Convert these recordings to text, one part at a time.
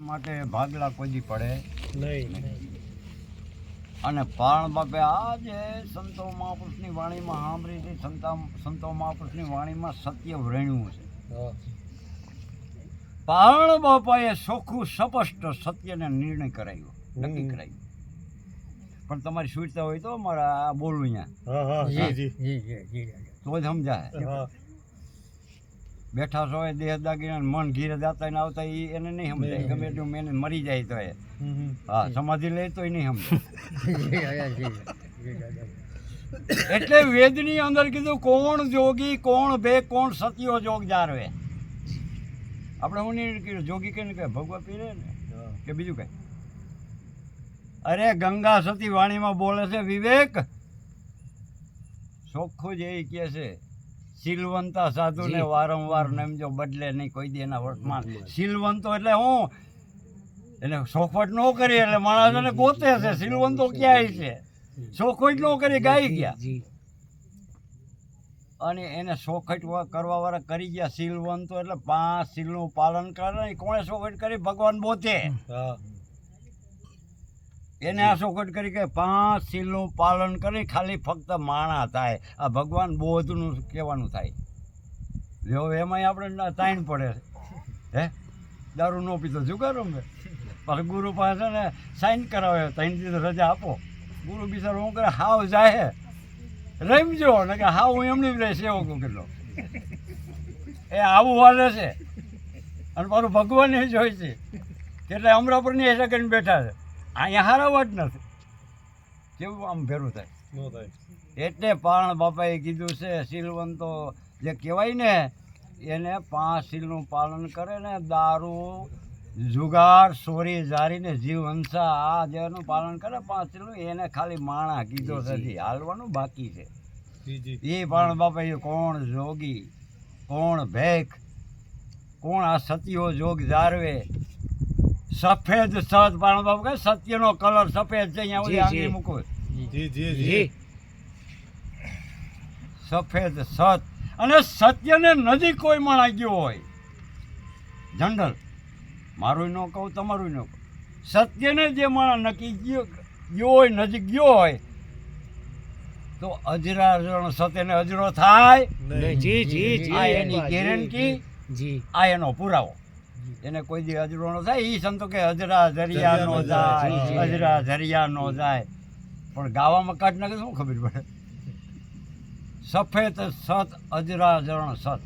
માટે ભાગલા કોઈ પડે નહીં. અને પારણ બાપે આજે સંતો મહાપુરુષની વાણીમાં સાંભળી હતી. સંતો મહાપુરુષની વાણીમાં સત્ય વ્રણ્યું છે. પારણ બાપાએ ચોખ્ખું સ્પષ્ટ સત્યને નિર્ણય કરાયો, નક્કી કરાયું. પણ તમારી સુવિધા હોય તો મારા બોલું અહીંયા તો જ સમજાય. બેઠા છો એ દેહ દાગીને મન ઘીરે જાતા ને આવતા એને નહીં સમજાય. ગમે એટલું મેને મરી જાય તો એ હા સમાધિ લે તો નહીં સમજાય. એટલે વેદની અંદર કીધું કોણ જોગી કોણ ભે કોણ સત્યો જોગ જારવે. આપણે હું નહીં કીધું જોગી કે ભગવા પીરે ને કે બીજું કઈ. અરે ગંગા સતી વાણીમાં બોલે છે વિવેક ચોખ્ખું જ એ કહે છે શીલવંતા સાધુને વારંવાર નમજો બદલે નહીં કોઈ દી એના વર્તમાન. શીલવંતો એટલે હું એને ચોખવટ ન કરી એટલે માણસોને ગોતે છે. શીલવંતો ક્યાંય છે ચોખવટ ન કરી ગાઈ ગયા અને એને ચોખવટ કરવા વાળા કરી ગયા. શીલવંતો એટલે 5 શીલનું પાલન કરે. કોણે ચોખવટ કરી? ભગવાન પોતે. એને આ ચોખવટ કરી કે 5 શીલનું પાલન કરી ખાલી ફક્ત માણા થાય. આ ભગવાન બોધનું કહેવાનું થાય. જો એમાંય આપણે તાઈન પડે હે દારૂ ન પીતો જુગારો મેં પાછું ગુરુ પાસે ને સાઈન કરાવે 3 દિવસ રજા આપો. ગુરુ બિચારો શું કરે હાવ જાય રમજો ને કે હાવ હું એમની જ રહે સેવો કેટલો એ આવું હાલે છે. અને પાછું ભગવાન જ હોય છે. એટલે અમરાપુરની એસા કરીને બેઠા છે. અહીંયા હારાવા જ નથી. કેવું આમ ભેરું થાય. એટલે પારણ બાપાએ કીધું છે શીલવંતો જે કહેવાય ને એને 5 શીલનું પાલન કરે ને દારૂ જુગાર ચોરી જારીને જીવ હંસા આ જેનું પાલન કરે 5 શીલનું એને ખાલી માણા કીધો નથી. હાલવાનું બાકી છે. એ પારણ બાપાએ કોણ જોગી કોણ ભેખ કોણ આ સત્યો જોગ જારવે. સફેદ સત પારણ બાપુ કહે સત્યનો કલર સફેદ છે. અહીંયા આંગળી મૂકો સફેદ સત. અને સત્યને નજીક કોઈ માણા ગયો હોય જનરલ મારું ન કહું તમારું ન કહું સત્યને જે માણા નક્કી ગયો હોય નજીક ગયો હોય તો અજરાજણ સત્યને અજરો થાય. આ એની ગેરંટી આ એનો પુરાવો. એને કોઈ દી અજરો ન થાય. એ સંતો કે અજરા જરિયા નો જાય અજરા જરિયા નો જાય. પણ ગાવામાં કાઢ નાખે શું ખબર પડે. સફેદ સત અજરા જરણ સત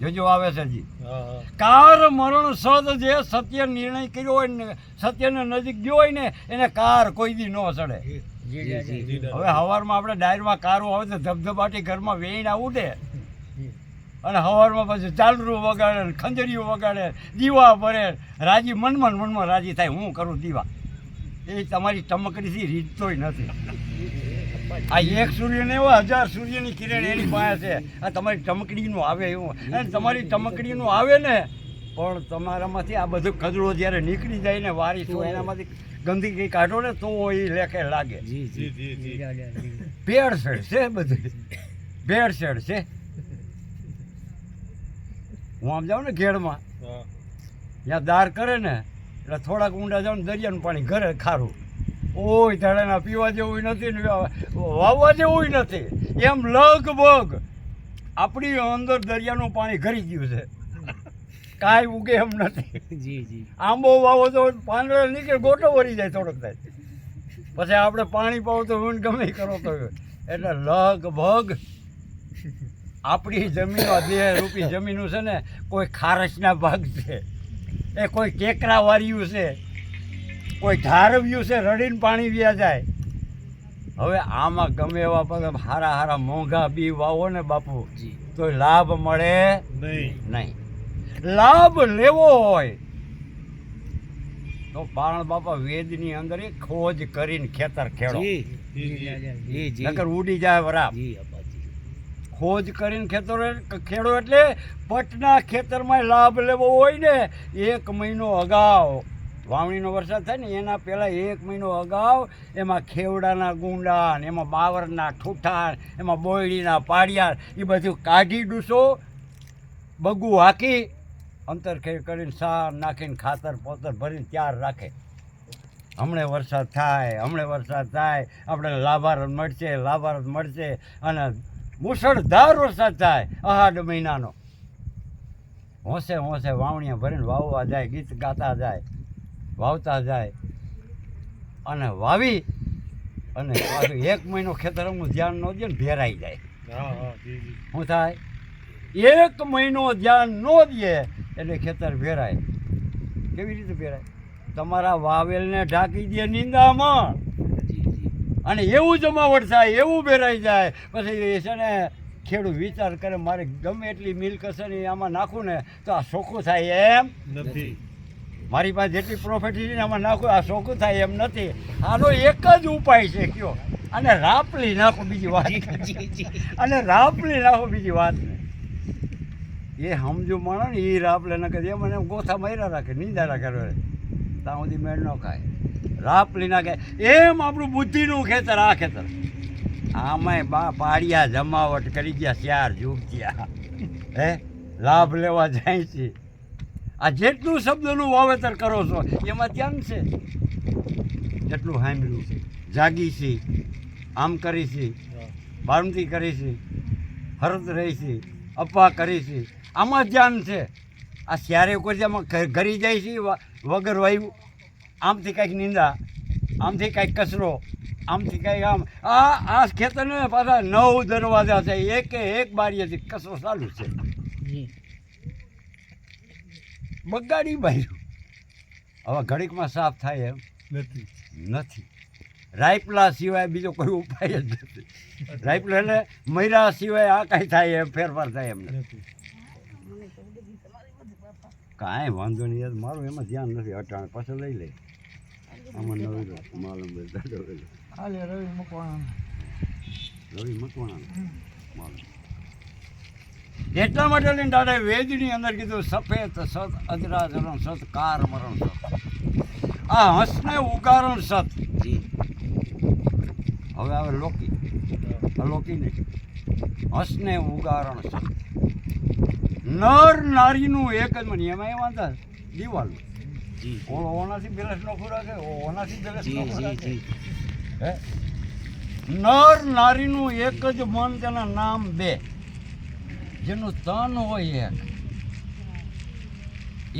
જોજો આવે છે જી. કાર મરણ સત જે સત્ય નિર્ણય કર્યો હોય ને સત્યને નજીક ગયો હોય ને એને કાર કોઈ દી ન ચડે. હવે સવારમાં આપણે ડાયરમાં કારો આવે તો ધબધબાટી ઘરમાં વેહીને ઉડે અને સવારમાં પછી ચાલરું વગાડે ખંજરીઓ વગાડે દીવા ભરે રાજી મનમાં રાજી થાય હું કરું દીવા. એ તમારી ચમકડીથી રીતતોય નથી. આ એક સૂર્યને એવા 1000 સૂર્યની કિરણ એની પાસે છે. આ તમારી ચમકડીનું આવે એવું અને તમારી ચમકડીનું આવે ને પણ તમારામાંથી આ બધું કચરો જ્યારે નીકળી જાય ને વારી તો એનામાંથી ગંદકી કાઢો ને તો એ લેખે લાગે. ભેળસેળ છે બધું ભેળસેળ છે. હું આમ જાઉં ને ઘેડમાં ત્યાં દાર કરે ને એટલે થોડાક ઊંડા જાઉં ને દરિયાનું પાણી ઘરે ખારું. ઓય ધડાના પીવા જેવું નથી ને વાવવા જેવું નથી. એમ લગભગ આપણી અંદર દરિયાનું પાણી ઘરી ગયું છે. કાંઈ ઉગે એમ નથી. આંબો વાવો તો પાંદડા નીકળે ગોટો વળી જાય થોડોક થાય. પછી આપણે પાણી પાવો તો ઊંડ ગમે કરો તો એટલે લગભગ આપણી જમીનો 2 રૂપી જમીનું છે ને કોઈ ખારસના ભાગ છે એ કોઈ ટેકરા વાર્યું છે કોઈ ધારવ્યું છે રડીને પાણી વ્યા જાય. હવે આમાં ગમે એવા પગ હારા મોંઘા બી વાવો ને બાપુ તો લાભ મળે નહીં. લાભ લેવો હોય તો પારણ બાપા વેદની અંદર ખોજ કરીને ખેતર ખેડો નકર ઉડી જાય વરાપ. ખોજ કરીને ખેડો એટલે પટના ખેતરમાં લાભ લેવો હોય ને 1 મહિનો અગાઉ વાવણીનો વરસાદ થાય ને એના પહેલાં 1 મહિનો અગાઉ એમાં ખેવડાના ગુંડા ને એમાં બાવરના ઠૂઠા એમાં બોયડીના પાડિયા એ બધું કાઢી ડૂસો બગું હાકી અંતરખેડ કરીને સાર નાખીને ખાતર પોતર ભરીને તૈયાર રાખે. હમણે વરસાદ થાય આપણે લાભાર્થ મળશે અને મુસળધાર વરસાદ થાય અહાડ મહિનાનો. હોંશે વાવણીયા ભરીને વાવવા જાય, ગીત ગાતા જાય, વાવતા જાય અને વાવી અને પાછું 1 મહિનો ખેતરનું ધ્યાન ન દે ને ભેરાઈ જાય. શું થાય? 1 મહિનો ધ્યાન ન દે એટલે ખેતર ભેરાય. કેવી રીતે ભેરાય? તમારા વાવેલને ઢાંકી દે નિંદામાં અને એવું જમાવટ થાય, એવું ભેરાઈ જાય. પછી છે ને ખેડૂત વિચાર કરે મારે ગમે એટલી મિલ્ક હશે ને આમાં નાખું ને તો આ ચોખ્ખું થાય એમ નથી. મારી પાસે જેટલી પ્રોફિટ છે ને આમાં નાખું આ ચોખ્ખું થાય એમ નથી. આનો એક જ ઉપાય છે કયો, અને રાપલી નાખો બીજી વાત ને એ સમજુ માણો ને એ રાપલે ન કરે એમ એમ ગોથા માર્યા રાખે, નિંદા રાખે, ત્યાં સુધી મેળ ન ખાય. રાપલી નાખે એમ આપણું બુદ્ધિનું ખેતર આ ખેતર. આમાંય પાડિયા જમાવટ કરી ગયા, 4 જુગ ગયા, હે લાભ લેવા જાય છે. આ જેટલું શબ્દનું વાવેતર કરો છો એમાં ધ્યાન છે, જેટલું સાંભળ્યું છે, જાગી છે, આમ કરી છે, બારમતી કરી છે, હરદ રહી છે, અપા કરી છે, આમાં ધ્યાન છે. આ સ્યારે કોઈ આમાં ઘરી જાય છે વગર વાયુ, આમથી કાંઈક નિંદા, આમથી કાંઈક કચરો, આમથી કાંઈક આમ. આ ખેતરને પાછા 9 દરવાજા છે, એક બારીએથી કચરો ચાલુ છે. બગાડી બાર્યું હવે ઘડીકમાં સાફ થાય એમ નથી. રાયપલા સિવાય બીજો કોઈ ઉપાય જ નથી. રાયપલા એટલે મૈરા સિવાય આ કાંઈ થાય એમ ફેરફાર થાય એમ નથી. કાંઈ વાંધો નહીં યાર, મારું એમાં ધ્યાન નથી. અટાણે પાછળ લઈ લે આમાં નવી માલમ રવિ મકવાણા એટલા માટે લઈને દાદા વેદની અંદર કીધું સફેદ સત અજરાચરણ સત કાર મરણ સત. આ હંસને ઉગારણ સત. હવે આવે લોકી, અલોકી નહીં, હંસને ઉગારણ સત. નર નારીનું એક જ મને એમાં એ વાંધા દિવાલ ઓનાથી બેલેન્સ નો ખોરાકે ઓનાથી બેલેન્સ નો ખોરાકે. હે નર નારીનું એક જ મન, તેના નામ 2, જેનું તન હોય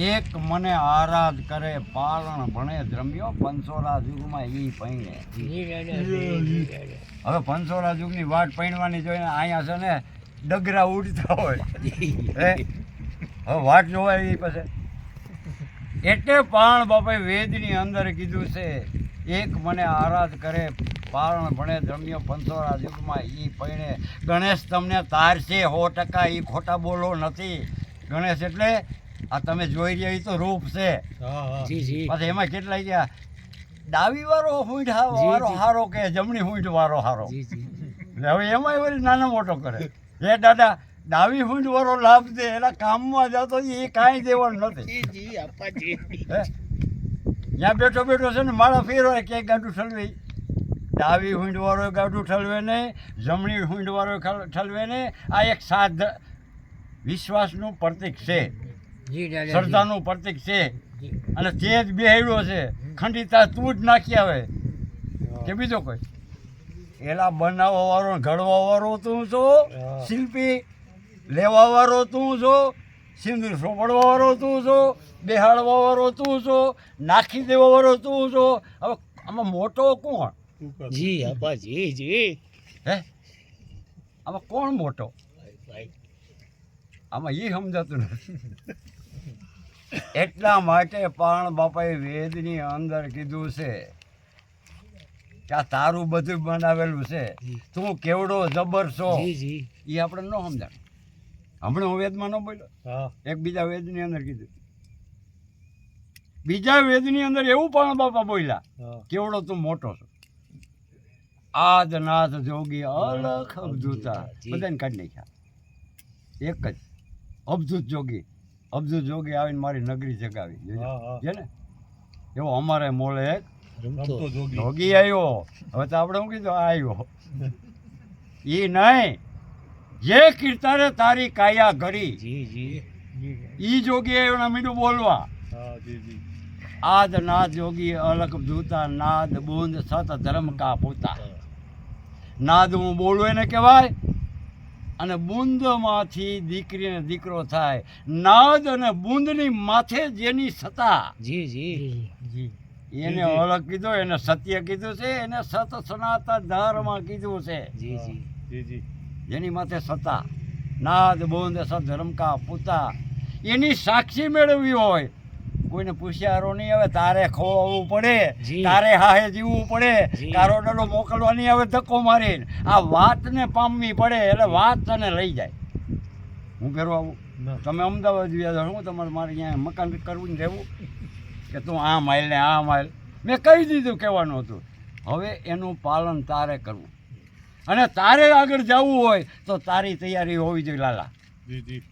એક મને આરાધ કરે, પારણ ભણે દ્રમ્યો, પંસોરા યુગમાં ઈ પૈણે. હવે પંસોરા યુગની વાટ પૈણવાની જોઈને અહીંયા છે ને ડગરા ઉડતા હોય, હવે વાટ જોવાય એ પછી. એટલે પાણ બાપાએ વેદની અંદર કીધું છે એક મને આરાધ કરે, પારણ ભણે દ્રમ્યો, પંસોરા યુગમાં ઈ પૈણે. ગણેશ તમને તારશે 100%, એ ખોટા બોલો નથી. ગણેશ એટલે આ તમે જોઈ રહ્યા એ તો રૂપ છે. પછી એમાં કેટલા ગયા ડાબી વાળો હુંઠ વારો હારો કે જમણી હુંઠ વારો હારો. હવે એમાં વળી નાનો મોટો કરે. હે દાદા ડાબી હુંઠ વાળો લાભ દે, એના કામમાં જતો એ કાંઈ દેવાનું નથી. ત્યાં બેઠો છે ને માળા ફેરવાય ક્યાંય ગાડું ઠલવે. ડાબી હુંઠ વાળો ગાડું ઠલવે નહીં, જમણી હુંઠ વાળો ઠલવે નહીં. આ એક સાધ વિશ્વાસનું પ્રતીક છે, શ્રદ્ધાનું પ્રતીક છે. અને તે જ બેહાડ્યો છે. ખંડિતા તું જ નાખી આવે કે બીજો કોઈ? એલા બનાવવા વાળો, ઘડવા વાળો તું છો, શિલ્પી લેવા વાળો તું છો, સિંદૂર સોપડવા વાળો તું છો, બેહાડવા વાળો તું છો, નાખી દેવા વાળો તું છો. હવે આમાં મોટો કોણ? જી આપા જી હે આમાં કોણ મોટો? આમાં એ સમજાતું નથી. એટલા માટે પણ બાપાએ વેદની અંદર કીધું છે કે આ તારું બધું બનાવેલું છે, તું કેવડો જબર છો એ આપણે ન સમજાણ. હમણાં હું વેદમાં ન બોલ્યો, એક બીજા વેદની અંદર કીધું. બીજા વેદની અંદર એવું પણ બાપા બોલ્યા કેવડો તું મોટો છો. આદનાથ જોગી અલખ અબધૂતા બધાને કાઢી નાખ્યા. એક જ અબધૂત જોગી. અબધૂત જોગી આવીને મારી નગરી જગાવી છે ને. એવો અમારે મોળે એક જોગી આવ્યો. હવે તો આપણે શું કીધું આવ્યો એ નહીં, જે કીર્તારે તારી કાયા ઘડી ઈ જોગી એના મીઠું બોલવા હા જી જી આદ નાદ જોગી અલગ ધૂતા નાદ બુંદ સત ધર્મ કા પૂતા નાદ હું બોલું એને કહેવાય અને બુંદમાંથી દીકરીને દીકરો થાય નાદ અને બુંદની માથે જેની સત્તા જી જી જી એને અલગ કીધું એને સત્ય કીધું છે એને સત સનાતન ધર્મ કીધું છે જી જી જી જી જેની માથે સત્તા નાદ બુંદ સત ધર્મ કા પૂતા એની સાક્ષી મેળવવી હોય કોઈને પૂછ્યારો નહીં આવે તારે ખોવાવું પડે જી. તારે હાહે જીવવું પડે જી. તારો ડલો મોકલવા નહીં આવે ધક્કો મારીને આ વાતને પામવી પડે એટલે વાત તને લઈ જાય હું ફેરવા આવું ના તમે અમદાવાદ ગયા હું તમારે મારે અહીંયા મકાન કરવું ને રહેવું કે તું આ માઇલ ને આ માઇલ મેં કહી દીધું કહેવાનું હતું હવે એનું પાલન તારે કરવું અને તારે આગળ જવું હોય તો તારી તૈયારી હોવી જોઈએ લાલા જી જી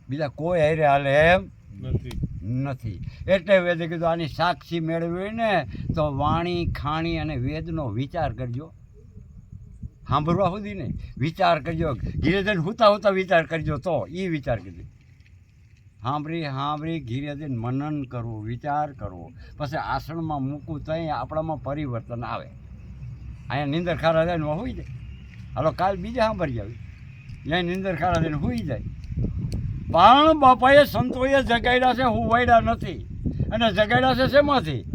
બીજા કોઈ હારે હાલે એમ નથી નથી એટલે વેદે કીધું આની સાક્ષી મેળવી ને તો વાણી ખાણી અને વેદનો વિચાર કરજો સાંભળવા સુધી નહીં વિચાર કરજો ઘીરે જઈને હુતા હુતા વિચાર કરજો તો એ વિચાર કીધું સાંભળી ઘીરે જઈને મનન કરવું વિચાર કરવો પછી આસણમાં મૂકવું તો આપણામાં પરિવર્તન આવે અહીંયા નીંદર ખારા જાય ને હોઈ જાય હાલો કાલ બીજા સાંભળી આવી ત્યાં નીંદર ખારા જઈને હોઈ જાય પણ બાપાએ સંતોએ જગાડ્યા છે હુવાડ્યા નથી અને જગાડ્યા છે શેમાંથી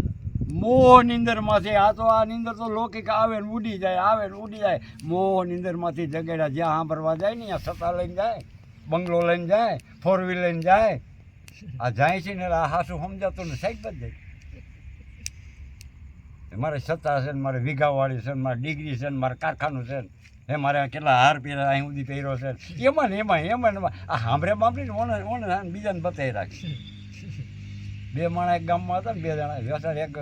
મોહ નીંદરમાંથી આ તો આ નીંદર તો લૌકિક આવે ને ઉડી જાય મોહ નીંદરમાંથી જગાડ્યા જ્યાં સાંભળવા જાય ને ત્યાં સત્તા લઈને જાય બંગલો લઈને જાય ફોર વ્હીલ લઈને જાય આ જાય છે ને આ હાસું સમજાતું ને સાઈડ જ જાય મારે સત્તા છે ને મારે વીઘાવાળી છે ને મારે ડિગ્રી છે ને મારે કારખાનું છે ને હે મારે કેટલા હાર પહેર્યા અહીં સુધી પહેર્યો છે એમાં ને એમાં આ સાંભળે બાંભળીને ઓને બીજાને બતાવી રાખી બે માણા એક ગામમાં હતા ને બે જણા વ્યવસાય એક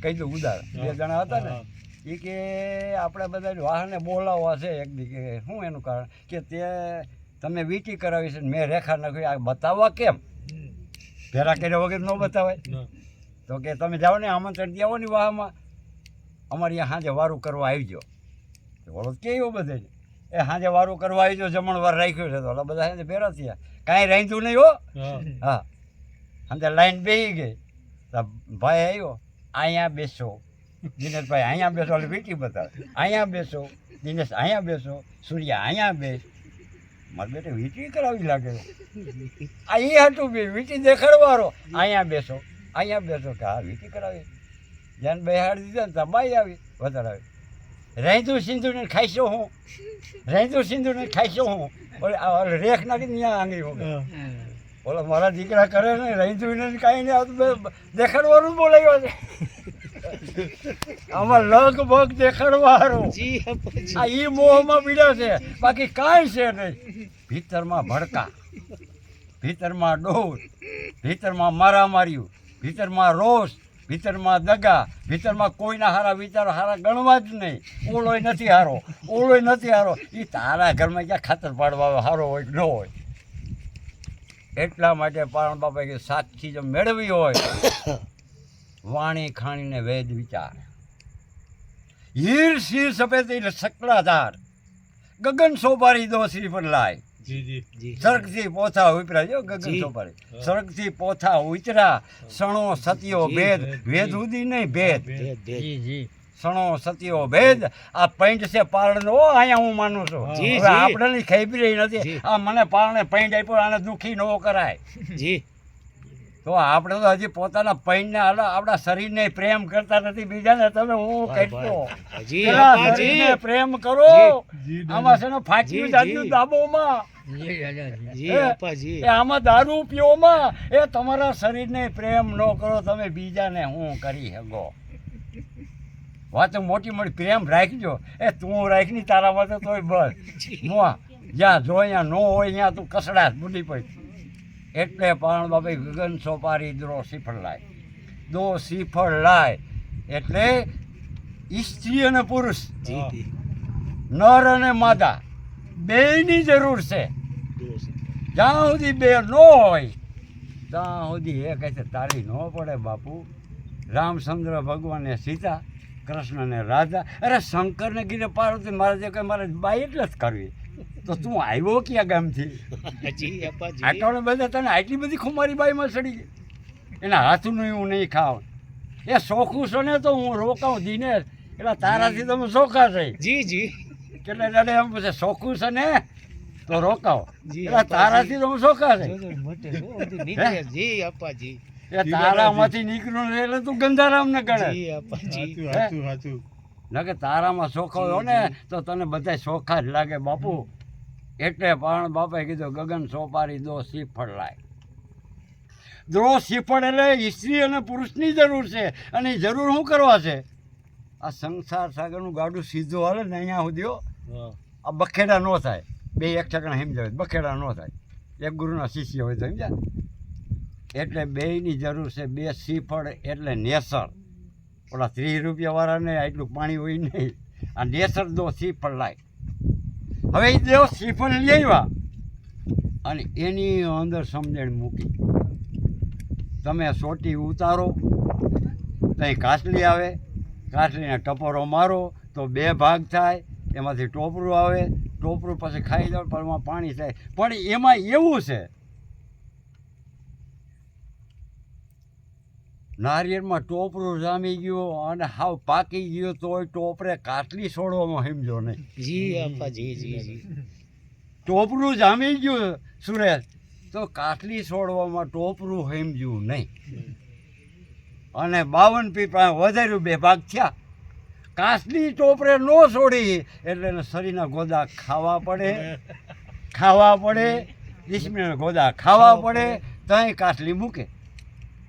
કહી દઉં ઉદાર બે જણા હતા ને એ કે આપણે બધા વાહને બોલાવવા છે એક દી કે શું એનું કારણ કે તે તમે વીટી કરાવી છે ને મેં રેખા નાખી આ બતાવવા કેમ ભેરા કર્યા વગર ન બતાવાય તો કે તમે જાઓ ને આમંત્રણ દેવો ને વાહમાં અમારે અહીંયા સાંજે વારું કરવા આવજો ઓલો કેવું બધે એ સાંજે વારું કરવા આવજો જમણવાર રાખ્યું છે તો ઓલા બધા સાંજે ભેરા થયા કાંઈ રાંધ્યું નહીં હો હા સાંજે લાઈન બેસી ગઈ તો ભાઈ આવ્યો અહીંયા બેસો દિનેશભાઈ અહીંયા બેસો એટલે વીટી બતાવે અહીંયા બેસો દિનેશ અહીંયા બેસો સૂર્યા અહીંયા બેસ મારે બેટે વીટી કરાવી લાગે આ એ હતું બી વીટી દેખાડવારો અહીંયા બેસો કે હા વીટી કરાવી જેને બેહાડી દીધા ને ત્યાં બાઈ આવી વધારે આવી રાંધું સિંધુને ખાઈશો હું ઓલે રેખ નાખી ત્યાં આંગળી હું ઓલો મારા દીકરા કરે ને રાંધું ને કાંઈ નહીં આવતું દેખાડવાનું જ બોલાવ્યો છે આમાં લગભગ દેખાડવાનું જી અપ્પાજી આ ઈ મોહમાં પીડ્યા છે બાકી કાંઈ છે નહીં ભીતરમાં ભડકા ભીતરમાં ડોર ભીતરમાં મારામાર્યું ભીતરમાં રોષ ભીતરમાં દગા ભીતરમાં કોઈના હારા વિચારો હારા ગણવા જ નહીં ઓલોય નથી હારો એ તારા ઘરમાં ક્યાં ખાતર પાડવા હારો હોય કે ન હોય એટલા માટે પારણ બાપા કે સાચી જો મેળવી હોય વાણી ખાણીને વેદ વિચાર હીર શીર સફેદ એટલે સકડાધાર ગગન સોપારી દો શ્રી પર લાય જી જી જી સર્ગથી પોથા ઉતરા જો ગગન જી. સોપારી સર્ગથી પોથા ઉતરા સણો સત્યો જી, ભેદ ભેદ. ભેદ ઉદી નહીં ભેદ ભેદ ભેદ સણો સત્યો ભેદ આ પૈંટ છે પારણનો અહીંયા હું માનું છું જી, હવે જી. આપણે ખબર નથી જી. આ મને પારણે પૈંટ આપ્યો આને દુઃખી ન કરાય જી તો આપણે તો હજી પોતાના પૈણને આપણા શરીરને પ્રેમ કરતા નથી બીજાને તમે હું કહેતો જી પેલા અપ્પાજી શરીરને પ્રેમ કરો જી, આમાં છે ને ફાટવી જી, જાતનું જી. દાબોમાં જી એ- અપ્પાજી એ આમાં દારૂ પીઓમાં એ તમારા શરીરને પ્રેમ ન કરો તમે બીજાને હું કરી શકો વાતો મોટી પ્રેમ રાખજો એ તું રાખની તારા માટે તોય બસ મોં જ્યાં જો અહીંયા ન હોય અહીંયા તું કસડાશ બુડી પડી એટલે પણ બાબા ગગન સોપારી દો શ્રીફળ લાય એટલે સ્ત્રી અને પુરુષ જી જી નર અને માદા બેયની જરૂર છે જ્યાં સુધી બે ન હોય ત્યાં સુધી એ કહે છે તારી ન પડે બાપુ રામચંદ્ર ભગવાને સીતા કૃષ્ણને રાધા અરે શંકરને કીધે પાર્વતી મારે જે કંઈ મારે બાઈ એટલે જ કરવી તો તું આવ્યો ક્યાં ગામથી? જી અપ્પાજી આટોને બધા તને આટલી બધી ખુમારી બાઈમાં સડી ગઈ. એના હાથનું હું નહીં ખાવ. એ શોખું છે ને તો હું રોકાઉં દિનેશ, એટલે તારાથી તમે શોખા છે. જી કેટલા દાડે એમ પછી શોખું છે ને તો રોકાવ, જી એટલે તારાથી તો હું શોખા છે. મોટે નીકળે જી અપ્પાજી એ તારામાંથી નીકળ્યું ને એટલે તું ગંધારામ ને ગણે. જી અપ્પાજી ના કે તારામાં શોખો હોય ને તો તને બધા શોખા જ લાગે બાપુ. એટલે પણ બાપાએ કીધું ગગન સોપારી દો શ્રીફળ લાય. દો શ્રીફળ એટલે સ્ત્રી અને પુરુષની જરૂર છે, અને એ જરૂર શું કરવા છે? આ સંસાર સાગરનું ગાડું સીધું હાલે ને અહીંયા સુધી હો, આ બખેડા ન થાય. બે એક ઠેકાણા સમજાવે બખેડા ન થાય. એક ગુરુના શિષ્ય હોય તો સમજ્યા. એટલે બેયની જરૂર છે. બે શ્રીફળ એટલે નેસર. ઓલા 30 રૂપિયાવાળાને આટલું પાણી હોય નહીં. આ નેસર દો શ્રીફળ લાય. હવે એ દેવ શ્રીફળ લઈ આવ્યા અને એની અંદર સમજણ મૂકી. તમે સોટી ઉતારો, ત્યાં કાસલી આવે, કાસલીને ટપોરો મારો તો 2 ભાગ થાય. એમાંથી ટોપરું આવે, ટોપરું પછી ખાઈ દો પણ એમાં પાણી થાય. પણ એમાં એવું છે, નારિયેળમાં ટોપરું જામી ગયું અને હાવ પાકી ગયું તોય ટોપરે કાટલી છોડવામાં સમજો નહીં. જી અપ્પાજી જી ટોપરું જામી ગયું સુરેશ તો કાટલી છોડવામાં ટોપરું સમજ્યું નહીં. અને 52 પીપા વધાર્યું 2 ભાગ થયા. કાસલી ટોપરે ન છોડી એટલે એને શરીરના ગોદા ખાવા પડે, ડિસ્મિના ગોદા ખાવા પડે, ત્યાં કાસલી મૂકે.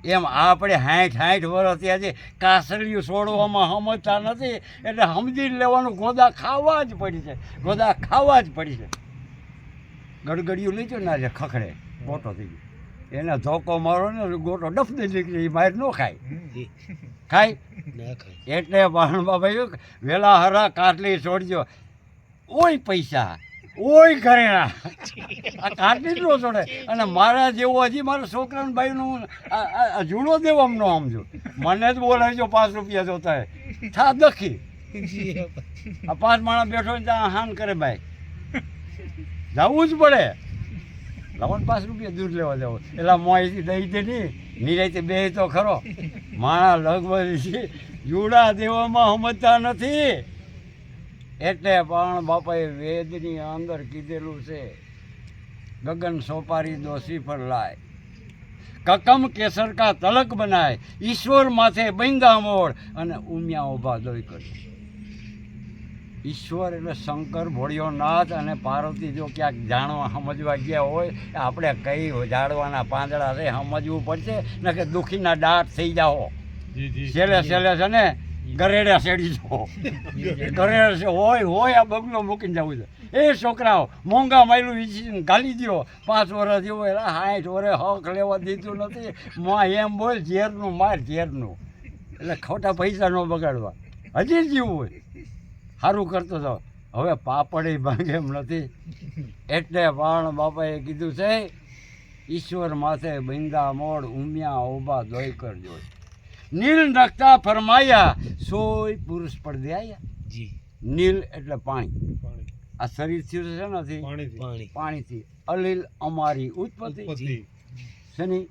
એમ આપણે 60 વર્ષ થયા છે કાસલીઓ છોડવામાં સમજતા નથી, એટલે સમજી લેવાનું ગોદા ખાવા જ પડી છે, ગડગડિયું લીધું ના છે ખખડે ગોટો થઈ ગયો. એને ધોકો મારો ને ગોટો ડફને નીકળી, એ માર ન ખાય. એટલે બાણબા ભાઈ વેલા હરા કાટલી છોડજો. ઓય પૈસા ઓય ઘરેણા, આ કાટલી જ ન છોડે. અને મારા જેવો હજી મારા છોકરાને ભાઈનું જૂનો દેવા ન સમજો. મને જ બોલાવજો 5 રૂપિયા જોતા થા દખી. આ 5 માણસ બેઠો ને ત્યાં હાન કરે ભાઈ, જવું જ પડે. લાવો 5 રૂપિયા દૂધ લેવા જાવ એટલે મોંથી દઈ દે નહીં, નિરાયતે બે તો ખરો. માણા લગભગ જુડા દેવામાં સમજતા નથી. એટલે પણ બાપાએ વેદની અંદર કીધેલું છે, ગગન સોપારી દો શ્રીફળ લાય, કકમ કેસર કા તલક બનાય, ઈશ્વર માથે બંદા મોડ અને ઉમિયા ઉભા દોઈ કરી. ઈશ્વર એટલે શંકર ભોળિયોનાથ અને પાર્વતી જો ક્યાંક જાણવા સમજવા ગયા હોય, આપણે કઈ ઝાડવાના પાંદડા છે સમજવું પડશે ને કે દુખીના દાંત થઈ જાઓ. છેલ્લે છે ને ગરેડા શેડી જાઓ, ગરેડા છે હોય આ બગલો મૂકીને જવું છે. એ છોકરાઓ મોંઘા માયલું વીસીને ગાલી દો, 5 વર્ષ જેવો એટલે 60 વર્ષ હક લેવા દીધું નથી. એમ બોલ ઝેરનું માર ઝેરનું, એટલે ખોટા પૈસા ન બગાડવા. હજી જીવવું હોય સારું કરતો જાઓ. હવે પાપડ ભાંગે એમ નથી. એટલે પણ બાપાએ કીધું છે, ઈશ્વર માથે બંદા મોડ ઉમિયા ઉભા દોઈ કરજો. નીલ નખતા ફરમાયા, સોય પુરુષ પડદે આયા. જી નીલ એટલે પાણી. આ શરીર થયું છે નથી પાણીથી. અલીલ અમારી ઉત્પત્તિ શેની?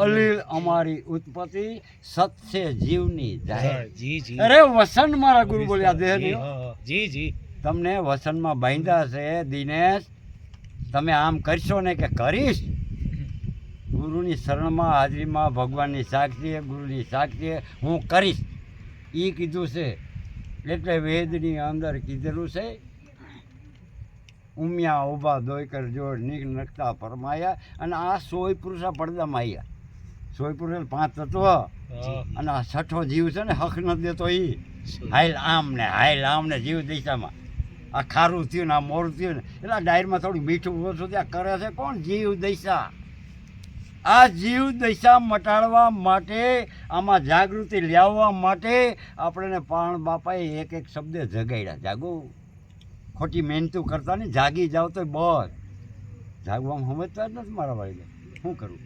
અલીલ અમારી ઉત્પત્તિ, સત છે જીવની જાહેર. અરે વસન મારા ગુરુ બોલ્યા દેહની. જી તમને વસનમાં બાંધ્યા છે દિનેશ. તમે આમ કરશો ને કે કરીશ, ગુરુની શરણમાં હાજરીમાં ભગવાનની સાક્ષી, ગુરુની સાક્ષી હું કરીશ એ કીધું છે. એટલે વેદની અંદર કીધેલું છે, ઉમિયા ઉભા દોઈકર જોડ નીક નખતા ફરમાયા. અને આ 100 પુરુષા પડદામાં આવ્યા. 100 પુરુષ 5 તત્વ અને આ 6ઠો જીવ છે ને હક નથી દેતો. એ હાઈલ આમ ને જીવ દિશામાં આ ખારું થયું ને આ મોરું થયું ને એટલે ડાયરમાં થોડું મીઠું ઓછું ત્યાં કરે છે કોણ? જીવ દશા. આ જીવ દશા મટાડવા માટે, આમાં જાગૃતિ લાવવા માટે આપણને પાણ બાપાએ એક શબ્દે જગાડ્યા. જાગો, ખોટી મહેનતું કરતા નહીં, જાગી જાવ તો બસ. જાગવામાં સમજતા જ નથી મારા ભાઈને. શું કરું?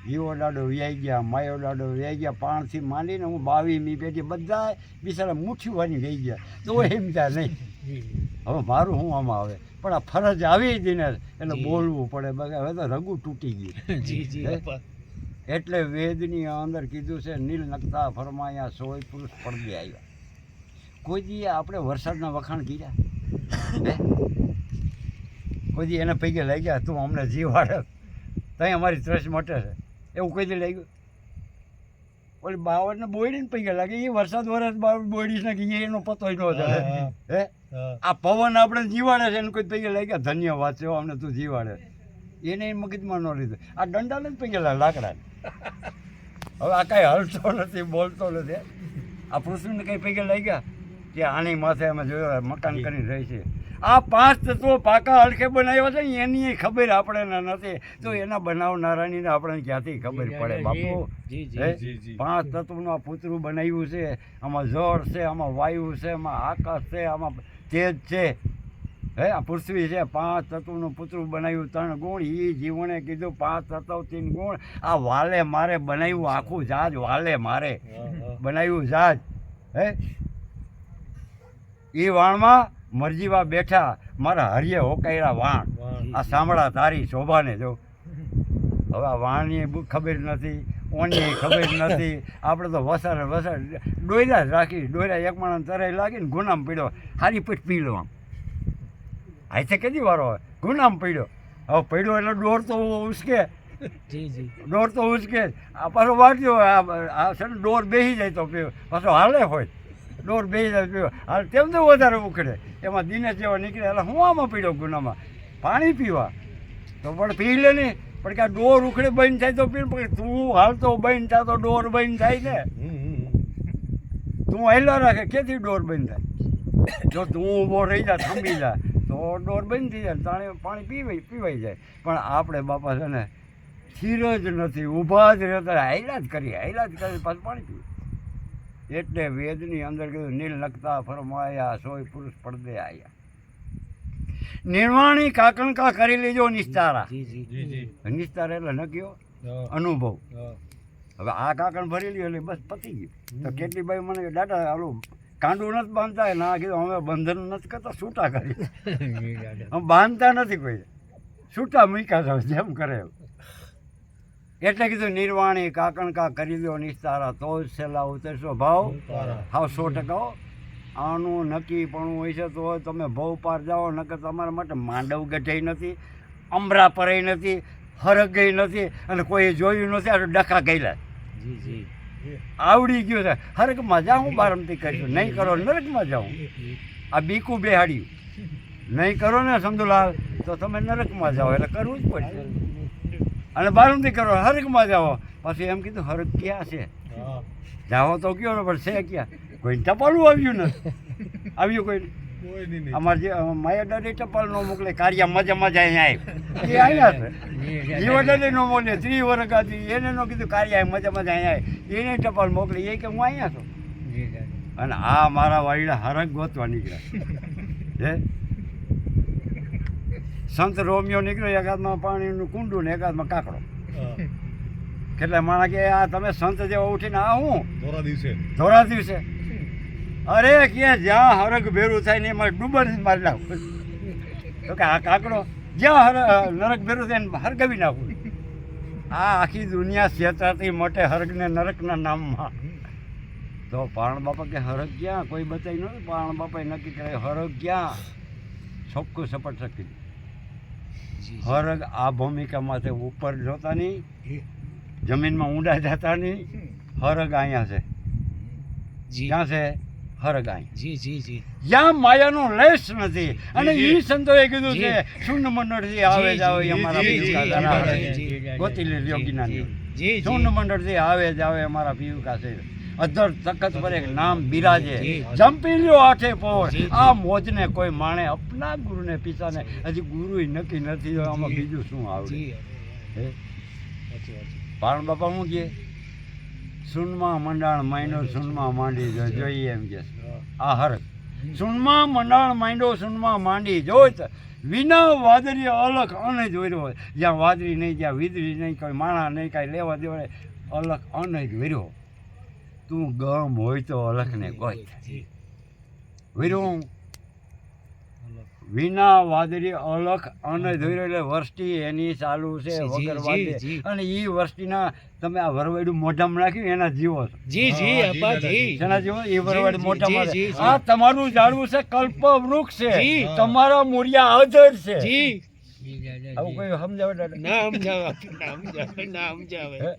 જીવો દાડો વ્યાઈ ગયા, માયો દાડો વ્યાઈ ગયા, પાણથી માંડીને હું 22મી પેઢી બધા બિચારા મુઠ્ઠી વાની રહી ગયા તો એમ ત્યાં નહીં. હવે મારું શું આમાં આવે? પણ આ ફરજ આવી હતી ને એટલે જી. બોલવું પડે બાકી હવે તો રગું તૂટી ગયું જી જી હે? અપ્પા એટલે વેદની અંદર કીધું છે નીલ નખતા ફરમાયા સોય પુરુષ પડદે આવ્યા કોઈ દી આપણે વરસાદના વખાણ કર્યા હે? કોઈ દી એને પૈકે લઈ ગયા તું અમને જીવાડે ત્યાં અમારી ત્રસ મટે છે એવું કોઈ દી લઈ ગયું ઓલી બાવળને બોયડીને પૈકે લાગે એ વરસાદ બાવળ બોયડીશ ને કે એનો પતો ન ચાલે હે આ પવન આપણે જીવાડે છે એને કોઈ પૈકે લઈ ગયા ધન્યવાદ છે હો, અમને તું જીવાડે એને મગજમાં ન લીધું આ દંડાને જ પૈકે લાકડા હવે આ કાંઈ હલતો નથી બોલતો નથી આ પૃથ્વીને કંઈ પૈકે લઈ ગયા કે આની માથે અમે જોયો મકાન કરીને રહી છે આ 5 તત્વો પાકા હલકે બનાવ્યા છે ને એની ખબર આપણને નથી તો એના બનાવનારાની આપણને ક્યાંથી ખબર પડે બાપુ જી હે? જી 5 તત્વનું આ પૂતરું બનાવ્યું છે આમાં જળ છે આમાં વાયુ છે આમાં આકાશ છે આમાં તેજ છે હે આ પૃથ્વી છે 5 તત્વનું પૂતરું બનાવ્યું 3 ગુણ એ જીવણે કીધું 5 તત્વ 3 ગુણ આ વાલે મારે બનાવ્યું આખું જહાજ વાલે મારે બનાવ્યું જહાજ હે એ વાણમાં મરજીવા બેઠા મારા હરિયે હોકાયરા વાણ આ સાંભળા તારી શોભાને જો હવે આ વાણની ખબર નથી ઓની ખબર નથી આપણે તો વસાર ડોયરા જ રાખી ડોયરા એક માણસ તરાઈ લાગીને ગુનામ પડ્યો હારી પીઠ પી લો આમ હાથે કેદી વારો હોય ગુનામ પડ્યો હવે પડ્યો એટલે ડોર તો ઉસકે જી જી ડોર તો ઉસકે આ પાછો વાંચ્યો આ છે ને ડોર બેસી જાય તો પીવો પાછો હાલે હોય ડોર બેસી જાય પીવો હાલ તેમ તો વધારે ઉખડે એમાં દિનેશ જેવા નીકળે એટલે હું આમાં પીડ્યો ગુનામાં પાણી પીવા તો પણ પી લે નહીં પણ કે આ ડોર ઉખડે બંધ થાય તો પી પણ તું હાલતો બંધ થાય તો ડોર બંધ થાય ને તું હાલ્યા રાખે ક્યાંથી ડોર બંધ થાય જો તું ઊભો રહી જા થંભી જા તો ડોર બંધ થઈ જાય તાણે પાણી પીવાઈ જાય પણ આપણે બાપા છે ને સ્થિર જ નથી ઊભા જ રહેતા હાલ્યા જ કરી પાછું પાણી પીવું એટલે વેદની અંદર કીધું નીલ નખતા ફરમાયા સોય પુરુષ પડદે આયા નિર્વાણી કાકણકા કરી લેજો નિસ્તારા જી જી નિસ્તારા એટલે નક્યો અનુભવ હવે આ કાકણ ભરી લ્યો એટલે બસ પતી ગયું તો કેટલી બાઈ મને દાદા હાલું કાંડું નથી બાંધતા ના કીધું અમે બંધન નથી કરતા છૂટા કરી અમે બાંધતા નથી કોઈ છૂટા મૂક્યા જાવ જેમ કરે એમ. એટલે કીધું નિર્વાણી કાકણકા કરી દો નિસ્તારા તો જ છેલ્લા ઉતરશો ભાવ હાવ 100% આનું નક્કી પણ હોય છે તો તમે ભવ પાર જાઓ નકર તમારા માટે માંડવ ગઢાઈ નથી અમરા પરાઈ નથી હરગ ગઈ નથી અને કોઈ જોયું નથી આ ડખા ગયેલા જી જી આવડી ગયું છે હરગમાં જાઉં બારમતી કરીશું નહીં કરો નરકમાં જાઉં આ બીકું બેહાડ્યું નહીં કરો ને સમદુલાલ તો તમે નરકમાં જાઓ એટલે કરવું જ પડશે અને બારમતી કરો હરગમાં જાઓ પછી એમ કીધું હરગ ક્યાં છે જાઓ તો કયો ને પણ છે ક્યાં કોઈ ટપાલું આવ્યું નથી આવ્યું કોઈ અમારે જે માયા દાદી ટપાલ ન મોકલે કાર્ય મજા મજા અહીંયા આવ્યું એ અહીંયા છે જીવા દાદી ન મોકલે 3 વર્ષ હતી એને ન કીધું કાર્ય મજા મજા અહીંયા આવે એને ટપાલ મોકલે એ કે હું અહીંયા છું અને આ મારા વાડીના હરગ ગોતવા નીકળ્યા હે સંત રોમિયો નીકળ્યો એક હાથમાં પાણીનું કુંડું ને એક હાથમાં કાકડો કેટલા માણસ કે આ તમે સંત જેવા ઉઠીને આ હું ધોરા દિવસે અરે કે જ્યાં હરગ ભેરું થાય ને એમાં ડૂબર મારી નાખું તો કે આ કાકડો જ્યાં નરક ભેરું થાય ને હરગવી નાખું આ આખી દુનિયા છેતરાતી મોટે હરગને નરકના નામમાં તો પારણ બાપા કે હરગ ક્યાં કોઈ બતાવી નહોતું પારણ બાપાએ નક્કી કરે હરગ ક્યાં ચોખ્ખું સપટ શકી હરગ આ ભૂમિકામાંથી ઉપર જોતા નહીં જમીનમાં ઊંડા જતા નહીં હરગ અહીંયા છે જી ક્યાં છે હરગ અહીંયા જી જી જી જ્યાં માયાનો લેશ નથી અને ઈ સંતોએ કીધું છે શૂન્ય મંડળથી આવે જ આવે અમારા પીયુકા ધરાવે ગોતી લે યોગીના જી શૂન્ય મંડળથી આવે જ આવે અમારા પીયુકા છે અધર તખત પર એક નામ બિરાજે જંપી લ્યો આઠે પોર આ મોજને કોઈ માણે અપના ગુરુને પિતાને હજી ગુરુ નક્કી નથી આમાં બીજું શું આવડે હે પારણ બાપા શું કહે સુનમાં મંડાણ માંડો સુનમાં માંડી જોઈએ એમ કે આ હરક સુનમાં મંડાણ માંડો સુનમાં માંડી જોઈત વિના વાદળી અલખ અન જ વર્યો હોય જ્યાં વાદળી નહીં જ્યાં વીજળી નહીં કોઈ માણા નહીં કાંઈ લેવા દેવા અલખ અન જ વર્યો તું ગમ હોય તો અલખને ગોત વર્યો વિના વાદળી અલખ અને ધોઈ એટલે વરસ્ટી એની ચાલુ છે જી, વગર જી, વાદે જી. અને એ વરસ્ટીના તમે આ વરવાડું મોઢામાં નાખ્યું એના જીવો છો જી જી અપાજી શેના જીવો એ વરવાડ જી, મોઢામાં જી, જી. આ તમારું ઝાડવું છે કલ્પ વૃક્ષ છે જી. તમારા મૂળિયા અધર છે જી આવું કોઈ સમજાવે દાદા? ના સમજાવે ના સમજાવે હે?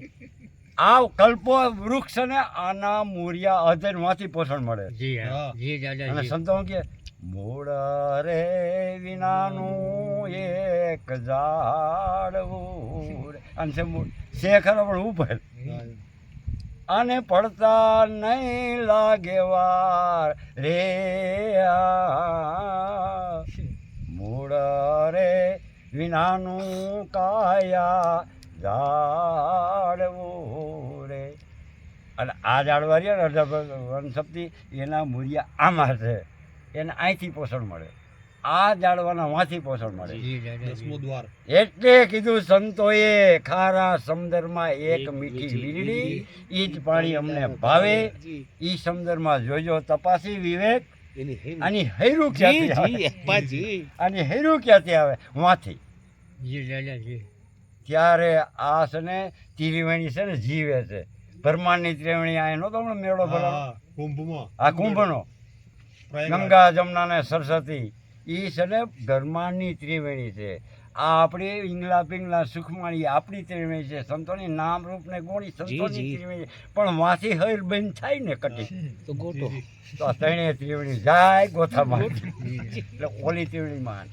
આ કલ્પ વૃક્ષ ને આના મૂળિયા અધર માંથી પોષણ મળે અને સંતો કે મૂળ રે વિનાનું એક ઝાડવું રે. અને છે ખરો પણ ઉપર અને પડતા નહીં લાગે વાર રે આ. મૂળ રે વિનાનું કાયા ઝાડવું રે. અને આ ઝાડવા રહ્યા ને વનસ્પતિ એના મૂળિયા આમાં છે એને અહીંથી પોષણ મળે આ ઝાડવાના માંથી પોષણ મળે એટલે કીધું સંતોએ ખારા સમંદરમાં એક મીઠી વીરડી ઈ જ પાણી અમને ભાવે ઈ સમંદરમાં જોજો તપાસી વિવેક એની હે આની હૈરું જી ક્યાંથી જી આવે અપાજી આની હૈરું ક્યાંથી આવે વાંથી ત્યારે આ છે ને ત્રિવેણી છે ને જીવે છે બ્રહ્માંડની ત્રિવેણી આ નહોતો હમણાં મેળો ભરવાનો આ કુંભનો ગંગા જમના ને સરસ્વતી એ છે ને બ્રહ્માંડની ત્રિવેણી છે આ આપણી ઈંગલા પિંગલા સુખમાણી આપણી ત્રિવેણી છે સંતોની નામ રૂપ ને ગુણી સંતોની જી. ત્રિવેણી પણ વાંથી હૈર બંધ થાય ને કટી તો ગોટો તો આ ત્રણેય ત્રિવેણી જાય ગોથામાં એટલે ઓલી ત્રિવેણીમાં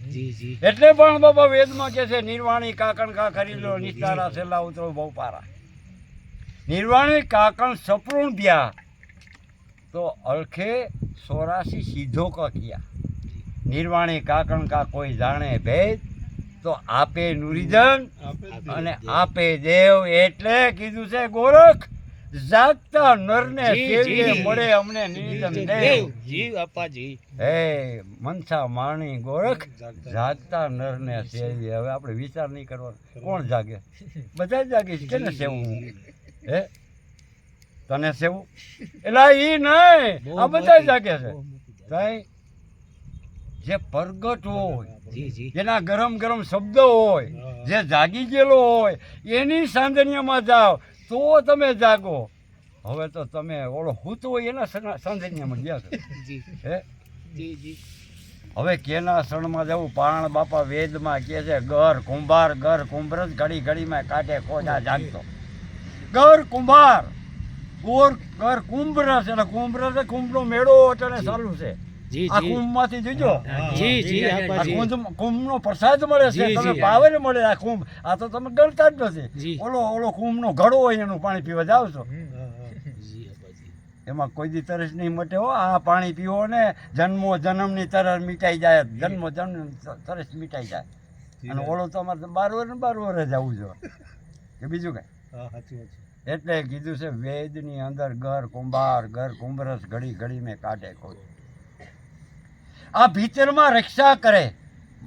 જી જી એટલે પણ બાબા વેદમાં કે છે નિર્વાણી કાકણ કા કરી લો નિસ્તારા છેલ્લા ઉતરો બહુ પારા નિર્વાણી કાકણ સપરૂણ દ્યા તો અલખે 84 સીધો કા કિયા નિર્વાણી કાકણ કા કોઈ જાણે ભેદ તો આપે નુરીજન અને આપે દેવ એટલે કીધું છે ગોરખ જાગતા નરને જી, સેવીએ જી. મળે અમને નિરીજન દેવ દેવ જી અપાજી હે મનસા માણી ગોરખ જાગતા નરને સેવી હવે આપણે વિચાર નહીં કરવાનો કોણ જાગે બધા જ જાગે છે કેને સેવું હું? હે તને સેવું એટલે ઈ નહીં આ બધા જાગે છે તઈ જે પ્રગટ હોય જી જી જેના ગરમ ગરમ શબ્દ હોય જે જાગી ગયેલો હોય એની સાંધન્યમાં જાઓ તો તમે જાગો હવે તો તમે ઓળો હૂતો હોય એના સાંધન્યમાં ગયા છો જી હે જી જી હવે કેના શરણમાં જવું પારણ બાપા વેદમાં કહે છે ગર કુંભાર જ ઘડી ઘડીમાં કાઢે ખોજા જાગતો ગર કુંભાર ગર કુંભરસ એટલે કુંભરસ કુંભનો મેળો અટાણે ચાલુ છે જી આ જી કુંભમાંથી જોજો જી જી આ અપાજી કુંભનો પ્રસાદ મળે છે જી, તમે જી. પાવર મળે આ કુંભ આ તો તમે ગણતા જ નથી જી. ઓલો કુંભનો ઘડો હોય એનું પાણી પીવા જાવ છો જી અપાજી એમાં કોઈ દી તરસ નહીં મટે હો આ પાણી પીવો ને જન્મની તરસ મિટાઈ જાય જન્મ તરસ મિટાઈ જાય અને ઓલો તો અમારે 12 વર્ષ જવું જોઈએ કે બીજું કઈ એટલે કીધું છે વેદની અંદર ગર કુંભરસ ઘડી ઘડી મેં કાઢે કોઈ આ ભીતરમાં રક્ષા કરે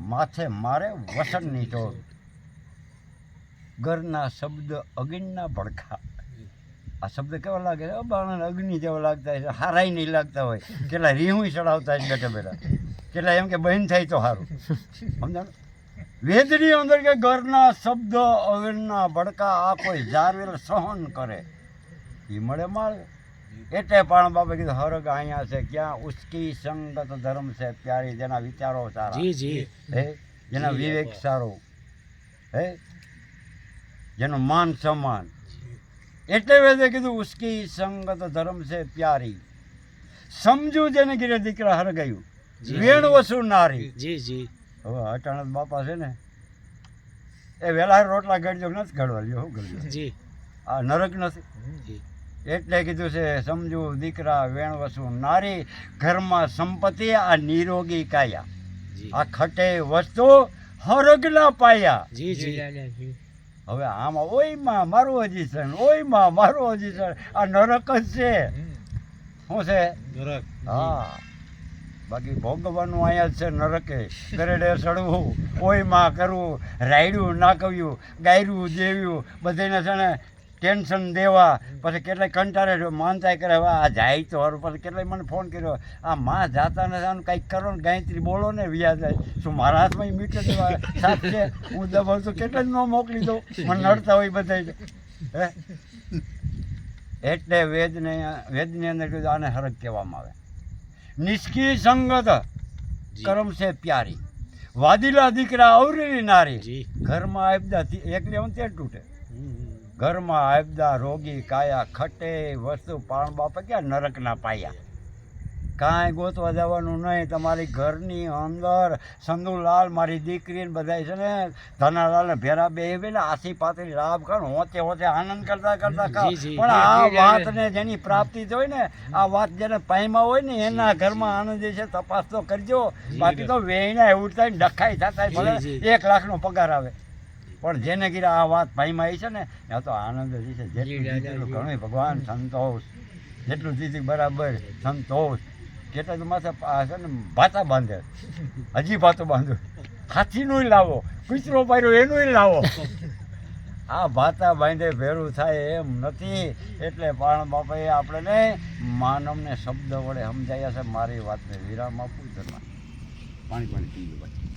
માથે મારે વસનની ચોર ગરના શબ્દ અગ્નિના ભડકા આ શબ્દ કેવા લાગે છે બાણ અગ્નિ જેવા લાગતા હોય છે હારાય નહીં લાગતા હોય કેટલા રીહું ચડાવતા હોય બેઠા બેઠા કેટલા એમ કે બહેન થાય તો સારું સમજાણ વેદની અંદર કે ઘરના શબ્દ અગ્નિના ભડકા આ કોઈ જારવેલ સહન કરે એ મળે માળે એટલે પણ બાપા કીધું હરગ અહીંયા છે ક્યાં ઉસ્કી સંગત ધર્મ છે પ્યારી જેના વિચારો સારા જી જી હે જેના વિવેક સારો હે જેનું માન સન્માન એટલે વેદે કીધું ઉસ્કી સંગત ધર્મ છે પ્યારી સમજુ જેને કીધે દીકરા હરગાયું વેણ વસુ નારી જી જી હવે અટાણક બાપા છે ને એ વેલા રોટલા ગળજો નથી ગળવા લ્યો શું ગળજો જી આ નરક નથી જી એટલે કીધું છે સમજુ દીકરા વેણવસુ નારી ઘરમાં સંપત્તિ આ નિરોગી કાયા જી આ ખટે વસ્તુ હરગના પાયા જી જી હવે આમાં ઓયમાં મારું હજી છે ઓયમાં મારું હજી છે આ નરક જ છે શું છે હા બાકી ભોગવવાનું અહીંયા જ છે નરકે ગરેડે ચડવું ઓયમાં કરવું રાયડું નાખવ્યું ગાયરું દેવ્યું બધાને છે ને ટેન્શન દેવા, પછી કેટલાય કંટાળે માનતાય કરે હવે આ જાય તો હારું, પછી કેટલાય મને ફોન કર્યો આ માં જાતા નથી આનું કંઈક કરો ને ગાયત્રી બોલો ને વ્યાજ જાય શું મારા હાથમાં મીટર દેવા સાથ છે હું દબાવું તો કેટલા જ ન મોકલી દઉં મને નડતા હોય બધા હે એટલે વેદની અંદર કીધું આને હરક કહેવામાં આવે. નિષ્કી સંગત કરમ છે પ્યારી, વાદીલા દીકરા અવરેલી નારી, જી ઘરમાં આપદા એકલી હું તે તૂટે, ઘરમાં આપદા રોગી કાયા ખટે, વસ્તુ પાણ બાપા ક્યાં નરકના પાયા. કાંઈ ગોતવા જવાનું નહીં, તમારી ઘરની અંદર સંધુલાલ મારી દીકરીને બધા છે ને ધનાલાલને ભેરા બેહીને આસી પાતળી રાબ ખાણ હોતે હોતે આનંદ કરતા કરતા ખાઓ. જી, જી. પણ આ વાતને જેની પ્રાપ્તિ હોય ને, આ વાત જેને પાયમાં હોય ને એના ઘરમાં આનંદ છે. તપાસ તો કરજો, બાકી તો વેયના ઉઠતા ડખાઈ થતા ભલે જી, 1 લાખનો પગાર આવે, પણ જેને કીધા આ વાત ભાઈમાં આવી છે ને આ તો આનંદ જ છે. જેટલું ઘણું ભગવાન સંતોષ, જેટલું દીધી બરાબર સંતોષ. કેટલા તો માથે છે ને ભાતા બાંધે, હજી ભાતો બાંધો, હાથીનું લાવો, કૂતરો પાડ્યો એનું લાવો. આ ભાતા બાંધે ભેરું થાય એમ નથી. એટલે પાણ બાપાએ આપણને માનવને શબ્દ વડે સમજાયા છે. મારી વાતને વિરામ આપું. પાણી પીવું પછી